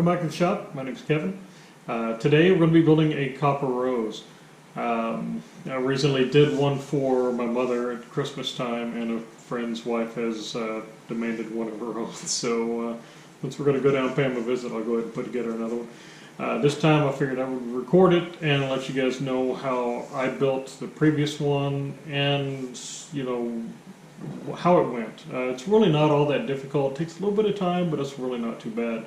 welcome back to the shop. My name is Kevin. Today we're going to be building a copper rose. I recently did one for my mother at Christmas time, and a friend's wife has demanded one of her own. So since we're going to go down and pay them a visit, I'll go ahead and put together another one. This time I figured I would record it and let you guys know how I built the previous one and, you know, how it went. It's really not all that difficult. It takes a little bit of time, but it's really not too bad.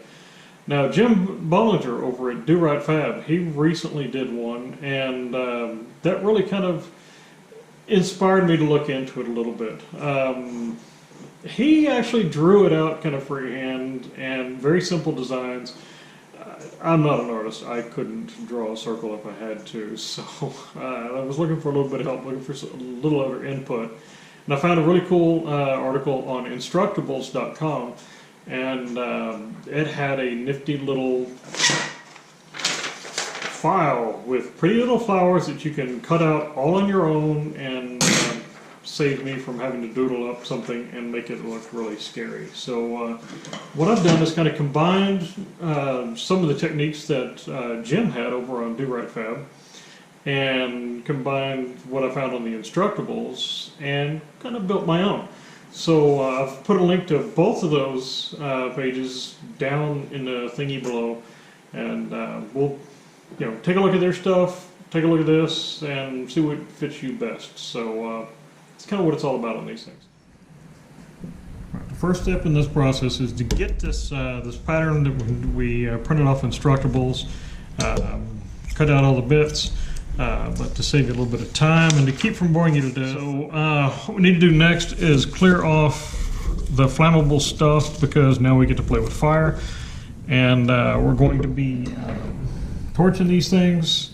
Now, Jim Bollinger over at Do Right Fab, he recently did one, and that really kind of inspired me to look into it a little bit. He actually drew it out kind of freehand and very simple designs. I'm not an artist. I couldn't draw a circle if I had to, so I was looking for a little bit of help, looking for a little other input. And I found a really cool article on Instructables.com, and it had a nifty little file with pretty little flowers that you can cut out all on your own and save me from having to doodle up something and make it look really scary. So what I've done is kind of combined some of the techniques that Jim had over on Do Right Fab, and combined what I found on the Instructables and kind of built my own. So I've put a link to both of those pages down in the thingy below, and we'll take a look at their stuff, take a look at this, and see what fits you best. So it's kind of what it's all about on these things. Right, the first step in this process is to get this this pattern that we printed off Instructables, cut out all the bits. But to save you a little bit of time and to keep from boring you to death. So what we need to do next is clear off the flammable stuff, because now we get to play with fire, and we're going to be torching these things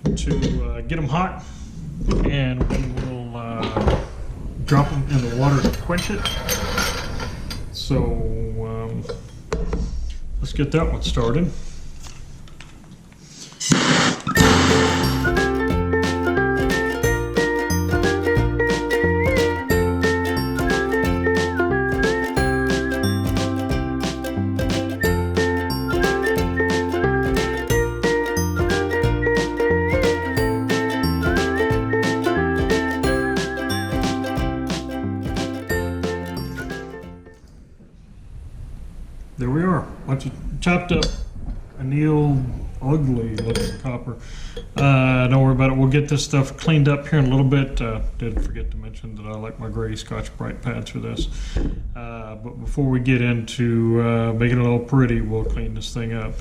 to get them hot, and then we'll drop them in the water to quench it. So let's get that one started. There we are, bunch of chopped up, annealed, ugly looking copper. Don't worry about it, we'll get this stuff cleaned up here in a little bit. Did forget to mention that I like my gray Scotch-Brite pads for this. But before we get into making it all pretty, we'll clean this thing up.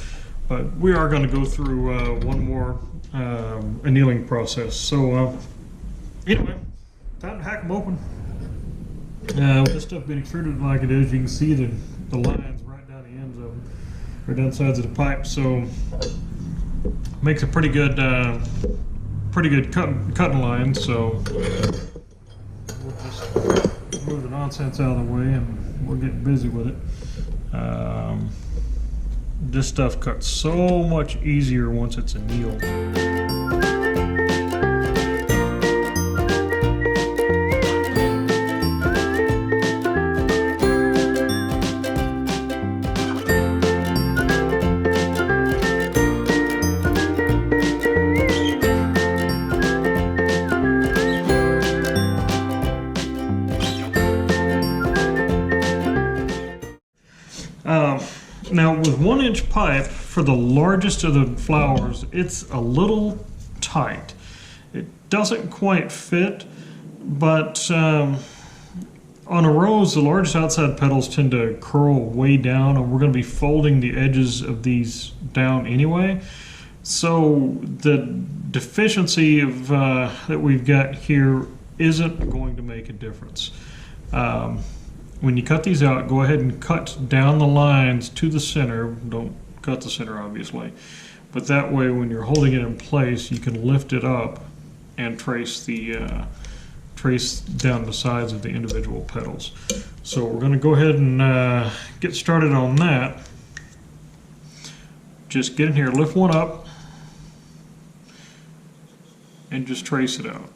But we are going to go through one more annealing process. So anyway, time to hack them open. With this stuff being extruded like it is, you can see the lines right down the ends of them, or down the sides of the pipe. So makes a pretty good cutting line. So we'll just move the nonsense out of the way and we'll get busy with it. This stuff cuts so much easier once it's annealed. Now with 1-inch pipe for the largest of the flowers, it's a little tight. It doesn't quite fit, but on a rose, the largest outside petals tend to curl way down, and we're going to be folding the edges of these down anyway. So the deficiency of that we've got here isn't going to make a difference. When you cut these out, go ahead and cut down the lines to the center. Don't cut the center, obviously. But that way, when you're holding it in place, you can lift it up and trace down the sides of the individual petals. So we're going to go ahead and get started on that. Just get in here, lift one up, and just trace it out.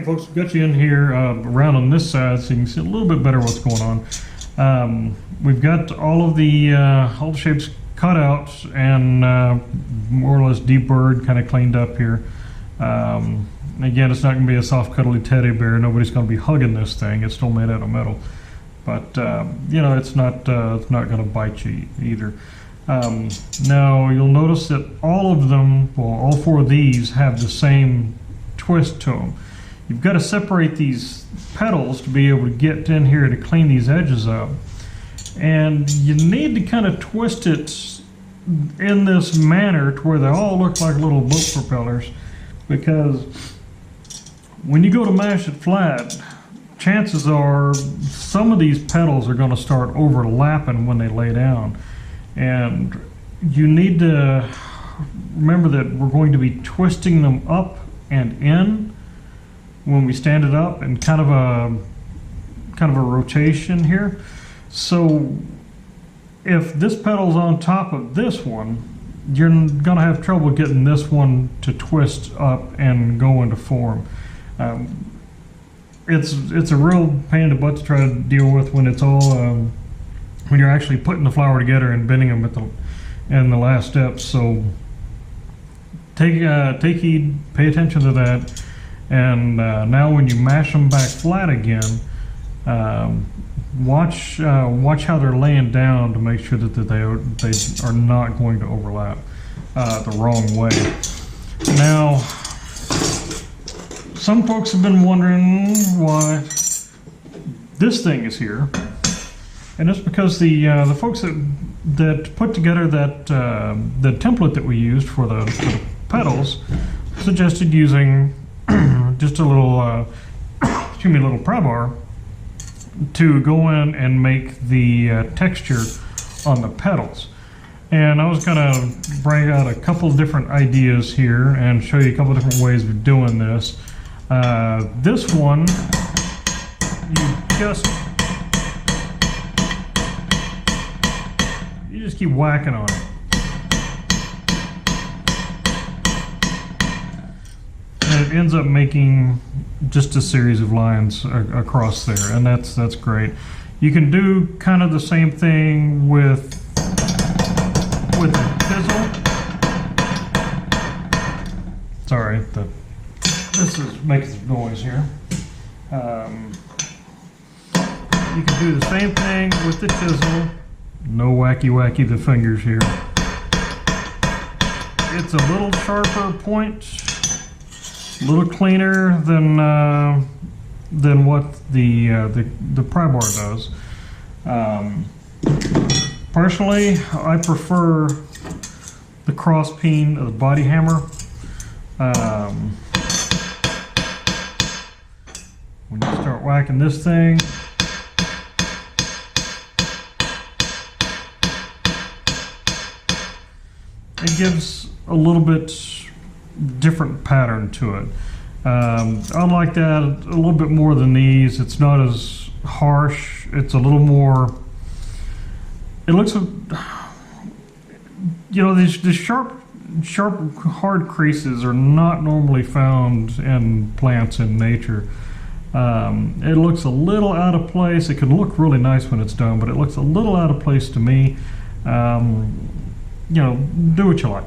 folks, we've got you in here around on this side so you can see a little bit better what's going on. We've got all the shapes cut out and more or less deburred, kind of cleaned up here. Again, it's not going to be a soft, cuddly teddy bear. Nobody's going to be hugging this thing. It's still made out of metal, but you know, it's not going to bite you either. Now you'll notice that all of them, well, all four of these have the same twist to them. You've got to separate these petals to be able to get in here to clean these edges up, and you need to kind of twist it in this manner to where they all look like little boat propellers, because when you go to mash it flat, chances are some of these petals are going to start overlapping when they lay down. And you need to remember that we're going to be twisting them up and in when we stand it up, and kind of a rotation here. So if this petal's on top of this one, you're gonna have trouble getting this one to twist up and go into form. It's a real pain in the butt to try to deal with when it's all when you're actually putting the flower together and bending them in the last steps. So take heed, pay attention to that, and now when you mash them back flat again, watch how they're laying down to make sure that they are not going to overlap the wrong way. Now, some folks have been wondering why this thing is here, and it's because the folks that put together that the template that we used for the petals suggested using just a little little pry bar to go in and make the texture on the petals. And I was going to bring out a couple different ideas here and show you a couple different ways of doing this. This one, you just keep whacking on it. And it ends up making just a series of lines across there, and that's great. You can do kind of the same thing with the chisel. Sorry, this is making some noise here. You can do the same thing with the chisel. No wacky the fingers here. It's a little sharper point, a little cleaner than what the pry bar does. Personally, I prefer the cross peen of the body hammer. When you start whacking this thing, it gives a little bit different pattern to it. I like that a little bit more than these. It's not as harsh. It's a little more, it looks, you know, these sharp hard creases are not normally found in plants in nature. It looks a little out of place. It can look really nice when it's done, but it looks a little out of place to me. You know, do what you like.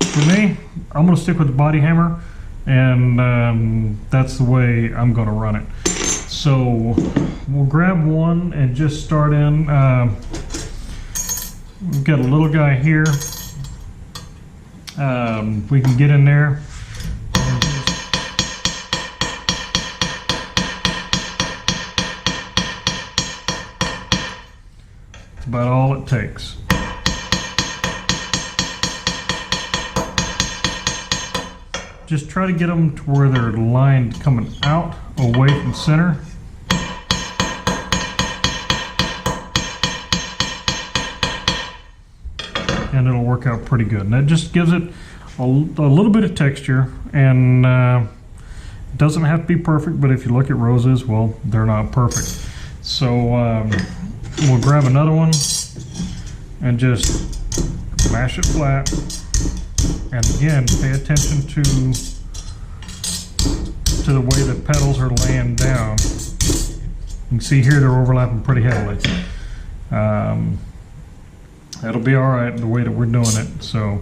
For me, I'm going to stick with the body hammer, and that's the way I'm going to run it. So we'll grab one and just start in. We've got a little guy here. We can get in there. That's about all it takes. Just try to get them to where they're lined coming out away from center. And it'll work out pretty good. And that just gives it a little bit of texture, and it doesn't have to be perfect, but if you look at roses, well, they're not perfect. So we'll grab another one and just mash it flat. And again, pay attention to to the way the pedals are laying down. You can see here they're overlapping pretty heavily. That'll be all right the way that we're doing it. So,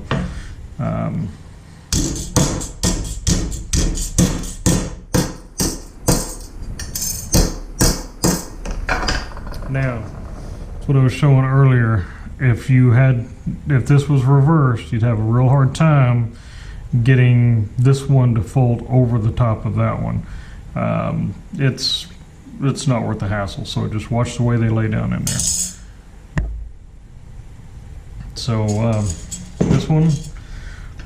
now, that's what I was showing earlier. If this was reversed, you'd have a real hard time getting this one to fold over the top of that one. It's not worth the hassle. So just watch the way they lay down in there. So this one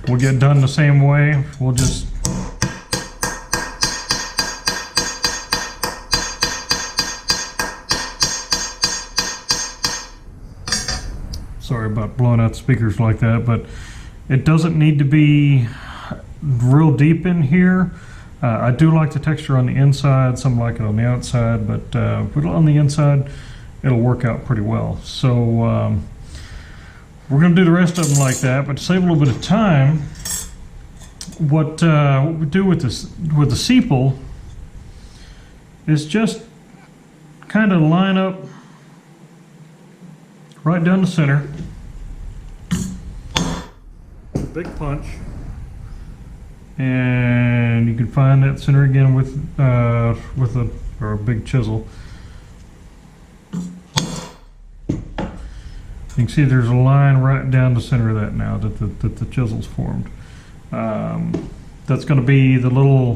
will get done the same way. We'll just sorry about blowing out the speakers like that, but it doesn't need to be real deep in here. I do like the texture on the inside, some like it on the outside, but put it on the inside, it'll work out pretty well. So we're going to do the rest of them like that, but to save a little bit of time, what we do with the sepal is just kind of line up right down the center. Big punch. And you can find that center again with a big chisel. You can see there's a line right down the center of that now that the chisel's formed. That's going to be the little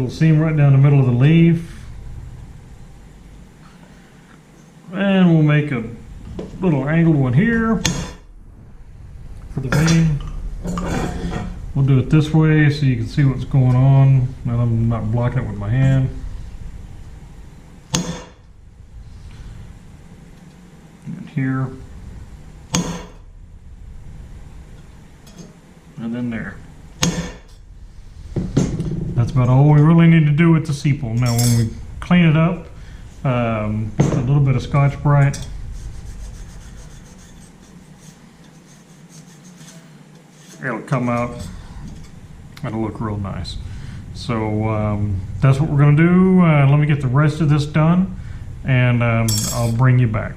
seam right down the middle of the leaf. And we'll make a little angled one here for the vein. We'll do it this way so you can see what's going on, and I'm not blocking it with my hand. And here. And then there. That's about all we really need to do with the sepal. Now when we clean it up, a little bit of Scotch-Brite. It'll come out, it'll look real nice. So that's what we're going to do. Let me get the rest of this done, and I'll bring you back.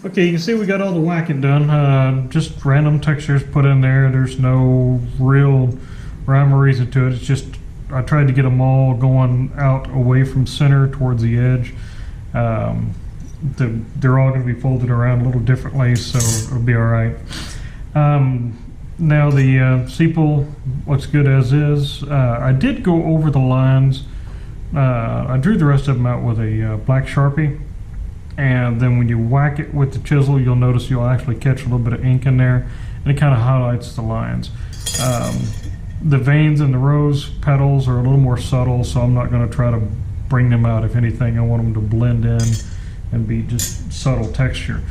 Okay, you can see we got all the whacking done. Just random textures put in there. There's no real rhyme or reason to it. It's just I tried to get them all going out away from center towards the edge. They're all going to be folded around a little differently, so it'll be all right. Now the sepal looks good as is. I did go over the lines. I drew the rest of them out with a black Sharpie, and then when you whack it with the chisel, you'll notice you'll actually catch a little bit of ink in there, and it kind of highlights the lines. The veins and the rose petals are a little more subtle, so I'm not going to try to bring them out. If anything, I want them to blend in and be just subtle texture.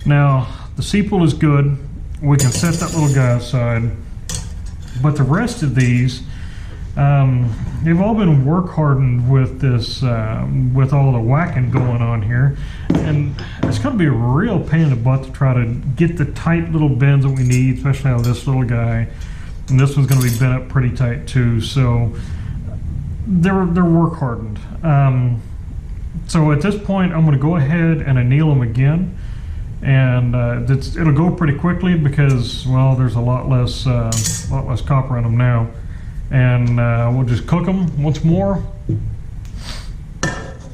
Now the sepal is good. We can set that little guy aside, but the rest of these, they've all been work hardened with this, with all the whacking going on here, and it's going to be a real pain in the butt to try to get the tight little bends that we need, especially on this little guy. And this one's going to be bent up pretty tight too, so they're work hardened. So at this point, I'm going to go ahead and anneal them again. And it'll go pretty quickly because, well, there's a lot less copper in them now, and we'll just cook them once more.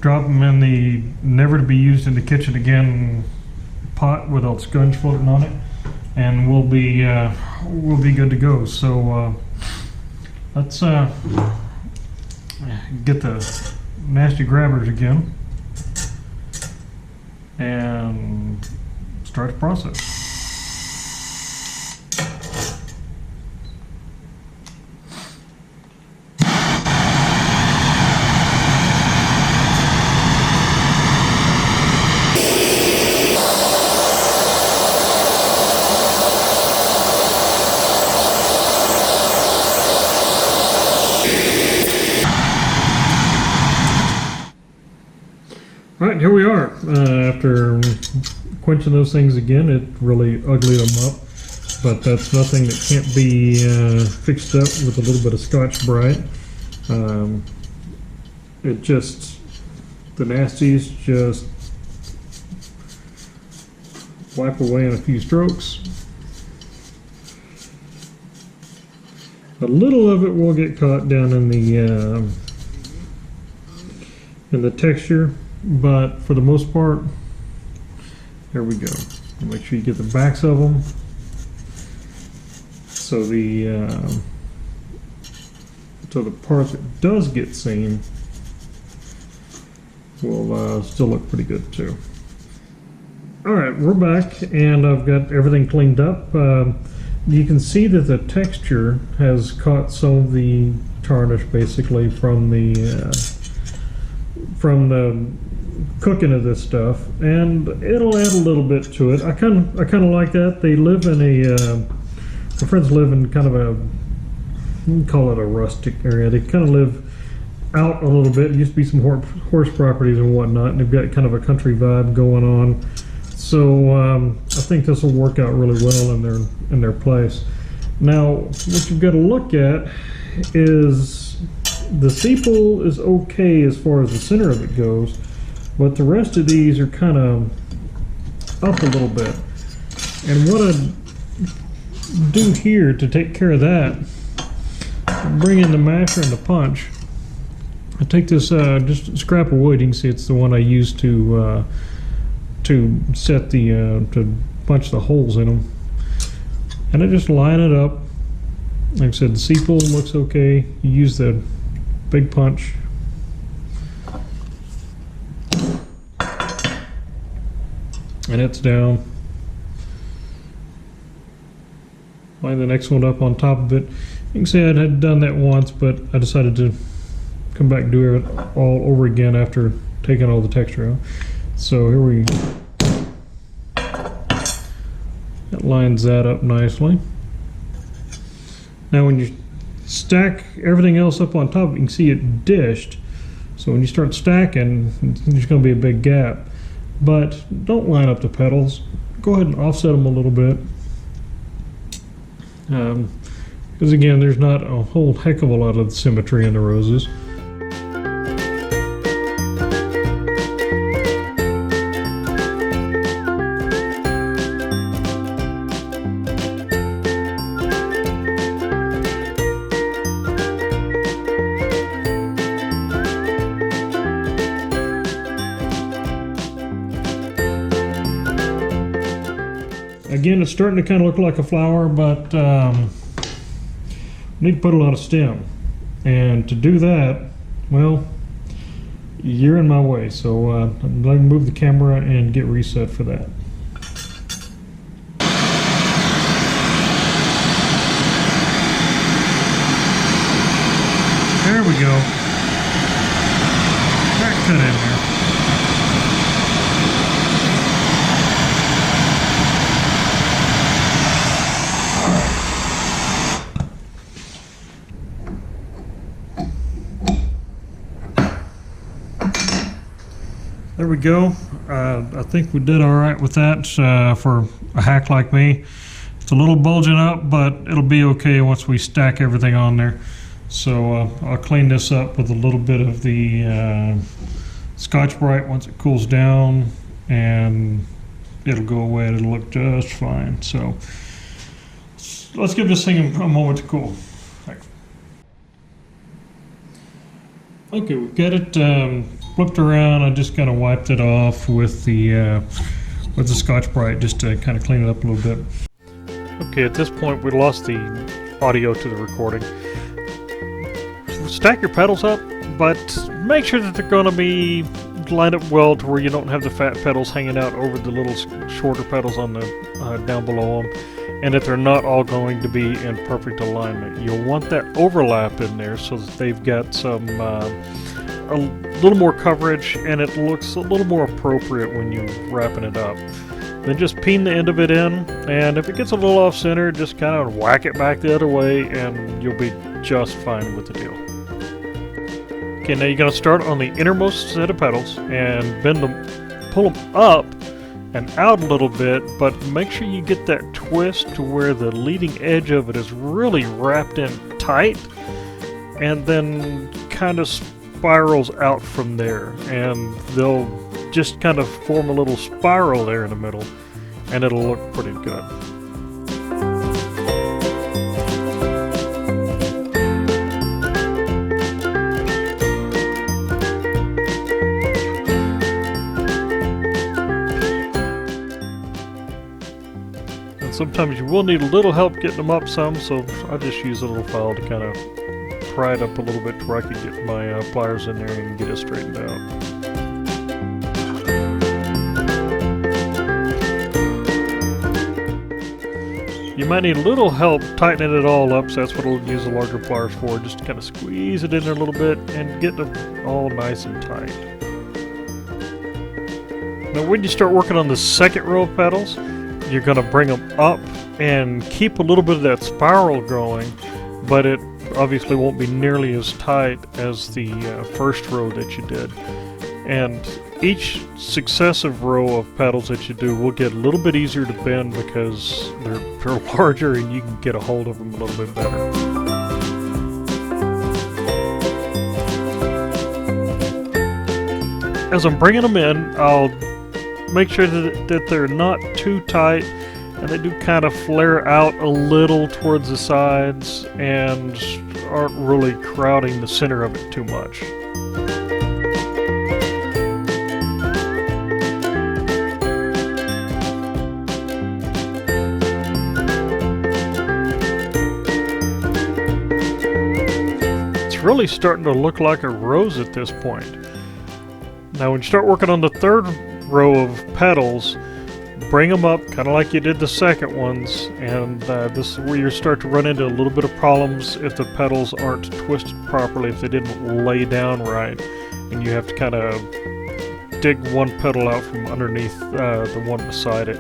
Drop them in the never to be used in the kitchen again pot with a scunge floating on it, and we'll be good to go. So let's get the nasty grabbers again and start the process. Right, here we are. After quenching those things again, it really uglied them up. but that's nothing that can't be fixed up with a little bit of Scotch-Brite. It just, the nasties just wipe away in a few strokes. A little of it will get caught down in the texture, but for the most part, there we go. Make sure you get the backs of them, so the part that does get seen will still look pretty good too. All right, we're back, and I've got everything cleaned up. You can see that the texture has caught some of the tarnish, basically, from the cooking of this stuff, and it'll add a little bit to it. I kind of like that. They live in my friends live in kind of a, you can call it a rustic area. They kind of live out a little bit. There used to be some horse properties and whatnot, and they've got kind of a country vibe going on. So I think this will work out really well in their place. Now, what you've got to look at is the sepal is okay as far as the center of it goes, but the rest of these are kind of up a little bit. And what I do here to take care of that, bring in the masher and the punch. I take this just a scrap of wood. You can see it's the one I used to set the to punch the holes in them, and I just line it up. Like I said, the sepal looks okay. You use the big punch, and it's down. Line the next one up on top of it. You can see I had done that once, but I decided to come back and do it all over again after taking all the texture out. So here we go. That lines that up nicely. Now when you stack everything else up on top, you can see it dished. So when you start stacking, there's going to be a big gap. But don't line up the petals. Go ahead and offset them a little bit. Because again, there's not a whole heck of a lot of symmetry in the roses. Again, it's starting to kind of look like a flower, but we need to put a lot of stem. And to do that, well, you're in my way. So I'm going to move the camera and get reset for that. There we go. That cut in there. There we go. I think we did all right with that for a hack like me. It's a little bulging up, but it'll be okay once we stack everything on there. So I'll clean this up with a little bit of the Scotch-Brite once it cools down, and it'll go away and it'll look just fine. So let's give this thing a moment to cool. Thanks. Okay, we've got it flipped around. I just kind of wiped it off with the Scotch-Brite just to kind of clean it up a little bit. Okay, at this point we lost the audio to the recording. Stack your petals up, but make sure that they're going to be lined up well to where you don't have the fat petals hanging out over the little shorter petals on the down below them, and that they're not all going to be in perfect alignment. You'll want that overlap in there so that they've got some a little more coverage, and it looks a little more appropriate when you're wrapping it up. Then just peen the end of it in, and if it gets a little off center, just kind of whack it back the other way, and you'll be just fine with the deal. Okay, now you're going to start on the innermost set of petals and bend them, pull them up and out a little bit, but make sure you get that twist to where the leading edge of it is really wrapped in tight, and then kind of spirals out from there, and they'll just kind of form a little spiral there in the middle, and it'll look pretty good. And sometimes you will need a little help getting them up some, so I just use a little file to kind of pry it up a little bit to where I can get my pliers in there and get it straightened out. You might need a little help tightening it all up, so that's what I'll use the larger pliers for, just to kind of squeeze it in there a little bit and get them all nice and tight. Now when you start working on the second row of petals, you're going to bring them up and keep a little bit of that spiral going, but it obviously won't be nearly as tight as the first row that you did. And each successive row of petals that you do will get a little bit easier to bend because they're larger and you can get a hold of them a little bit better. As I'm bringing them in, I'll make sure that they're not too tight, and they do kind of flare out a little towards the sides and aren't really crowding the center of it too much. It's really starting to look like a rose at this point. Now when you start working on the third row of petals, bring them up kind of like you did the second ones, and this is where you start to run into a little bit of problems if the petals aren't twisted properly, if they didn't lay down right, and you have to kind of dig one petal out from underneath the one beside it.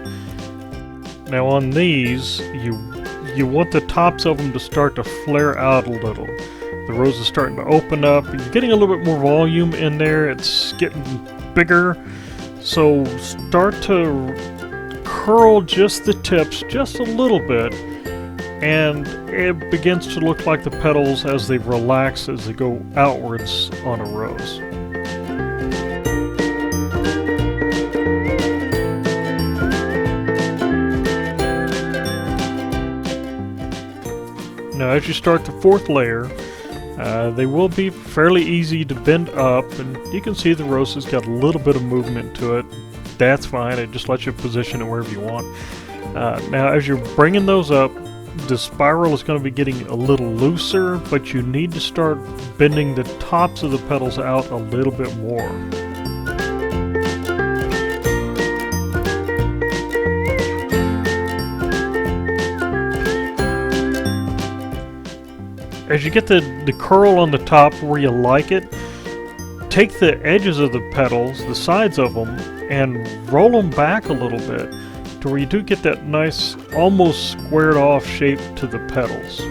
Now on these, you want the tops of them to start to flare out a little. The rose is starting to open up, you're getting a little bit more volume in there, it's getting bigger, so start to curl just the tips just a little bit, and it begins to look like the petals as they relax as they go outwards on a rose. Now as you start the fourth layer, they will be fairly easy to bend up, and you can see the rose has got a little bit of movement to it. That's fine, it just lets you position it wherever you want. Now as you're bringing those up, the spiral is going to be getting a little looser, but you need to start bending the tops of the petals out a little bit more. As you get the curl on the top where you like it, take the edges of the petals, the sides of them, and roll them back a little bit to where you do get that nice, almost squared off shape to the petals.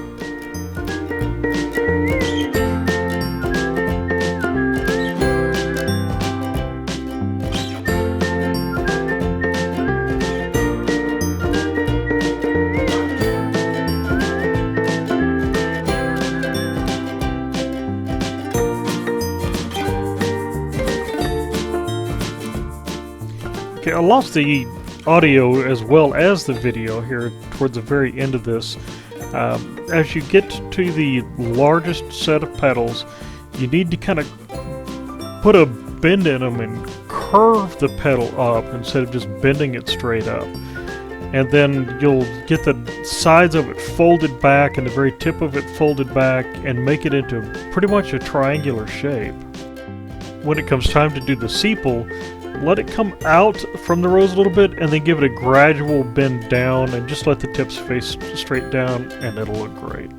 Okay, I lost the audio as well as the video here towards the very end of this. As you get to the largest set of petals, you need to kind of put a bend in them and curve the petal up instead of just bending it straight up. And then you'll get the sides of it folded back and the very tip of it folded back and make it into pretty much a triangular shape. When it comes time to do the sepal, let it come out from the rose a little bit and then give it a gradual bend down and just let the tips face straight down and it'll look great.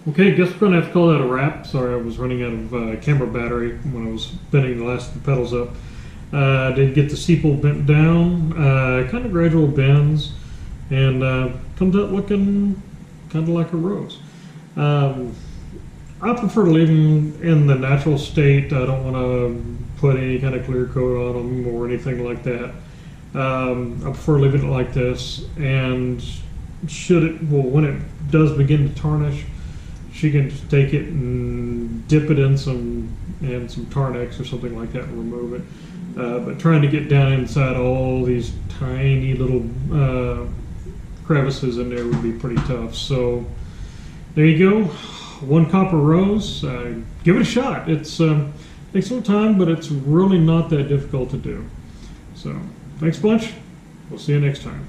Okay, guess we're going to have to call that a wrap. Sorry, I was running out of camera battery when I was bending the last of the petals up. Did get the sepal bent down, kind of gradual bends, and comes out looking kind of like a rose. I prefer to leave them in the natural state. I don't want to put any kind of clear coat on them or anything like that. I prefer leaving it like this. And when it does begin to tarnish, she can just take it and dip it in some Tarnex or something like that and remove it. But trying to get down inside all these tiny little crevices in there would be pretty tough. So there you go, 1 copper rose. Give it a shot. It's takes a little time, but it's really not that difficult to do. So thanks a bunch. We'll see you next time.